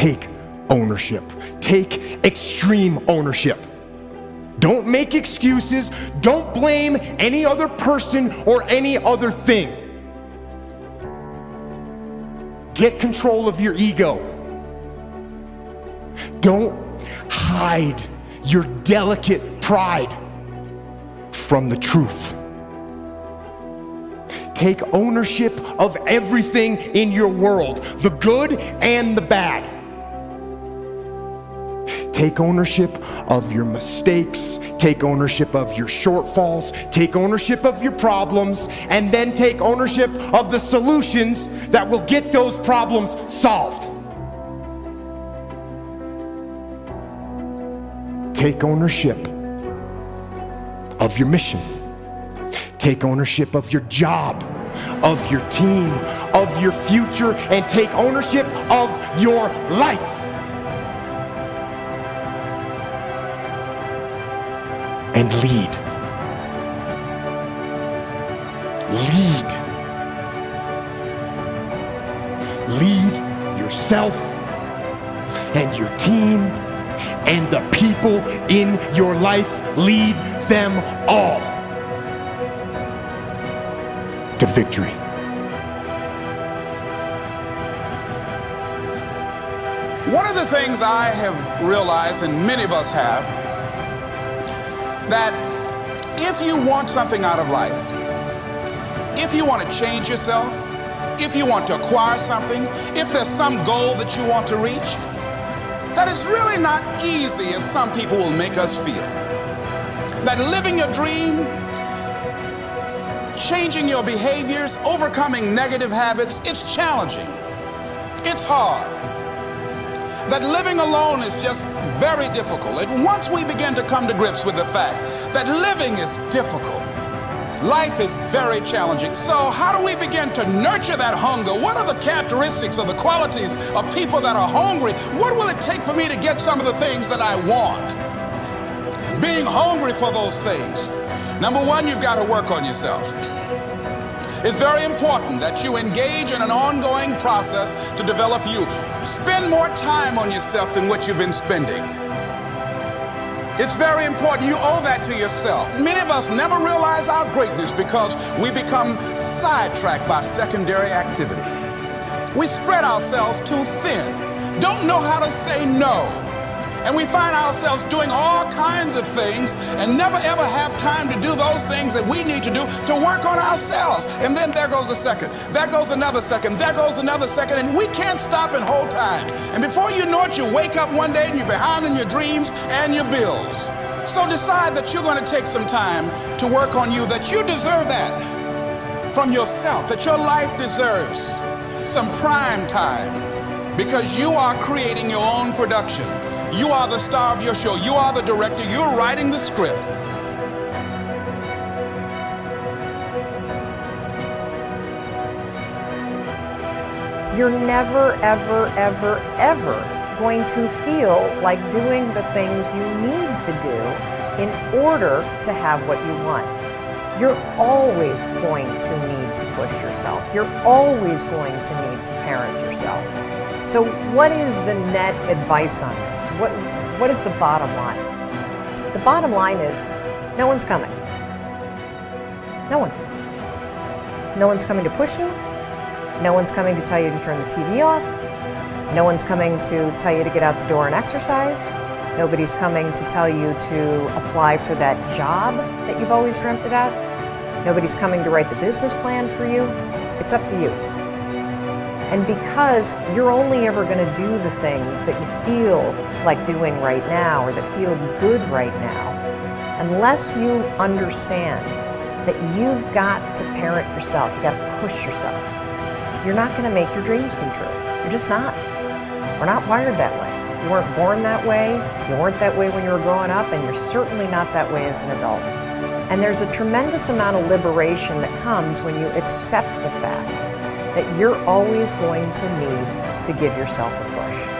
take ownership. Take extreme ownership. Don't make excuses. Don't blame any other person or any other thing. Get control of your ego. Don't hide your delicate pride from the truth. Take ownership of everything in your world, the good and the bad. Take ownership of your mistakes, take ownership of your shortfalls, take ownership of your problems, and then take ownership of the solutions that will get those problems solved. Take ownership of your mission. Take ownership of your job, of your team, of your future, and take ownership of your life. And lead. Lead. Lead yourself and your team and the people in your life. Lead them all to victory. One of the things I have realized, and many of us have, that if you want something out of life, if you want to change yourself, if you want to acquire something, if there's some goal that you want to reach, that it's really not easy as some people will make us feel. That living your dream, changing your behaviors, overcoming negative habits, it's challenging. It's hard. That living alone is just very difficult. And once we begin to come to grips with the fact that living is difficult, life is very challenging. So how do we begin to nurture that hunger? What are the characteristics or the qualities of people that are hungry? What will it take for me to get some of the things that I want? Being hungry for those things. Number one, you've got to work on yourself. It's very important that you engage in an ongoing process to develop you. Spend more time on yourself than what you've been spending. It's very important. You owe that to yourself. Many of us never realize our greatness because we become sidetracked by secondary activity. We spread ourselves too thin, don't know how to say no. And we find ourselves doing all kinds of things and never ever have time to do those things that we need to do to work on ourselves. And then there goes a second, there goes another second, there goes another second, and we can't stop and hold time. And before you know it, you wake up one day and you're behind in your dreams and your bills. So decide that you're going to take some time to work on you, that you deserve that from yourself, that your life deserves some prime time because you are creating your own production. You are the star of your show. You are the director. You're writing the script. You're never, ever, ever, ever going to feel like doing the things you need to do in order to have what you want. You're always going to need to push yourself. You're always going to need to parent yourself. So what is the net advice on this? What is the bottom line? The bottom line is no one's coming. No one. No one's coming to push you. No one's coming to tell you to turn the TV off. No one's coming to tell you to get out the door and exercise. Nobody's coming to tell you to apply for that job that you've always dreamt about. Nobody's coming to write the business plan for you. It's up to you. And because you're only ever going to do the things that you feel like doing right now or that feel good right now, unless you understand that you've got to parent yourself, you've got to push yourself, you're not going to make your dreams come true. You're just not. We're not wired that way. You weren't born that way, you weren't that way when you were growing up, and you're certainly not that way as an adult. And there's a tremendous amount of liberation that comes when you accept the fact that you're always going to need to give yourself a push.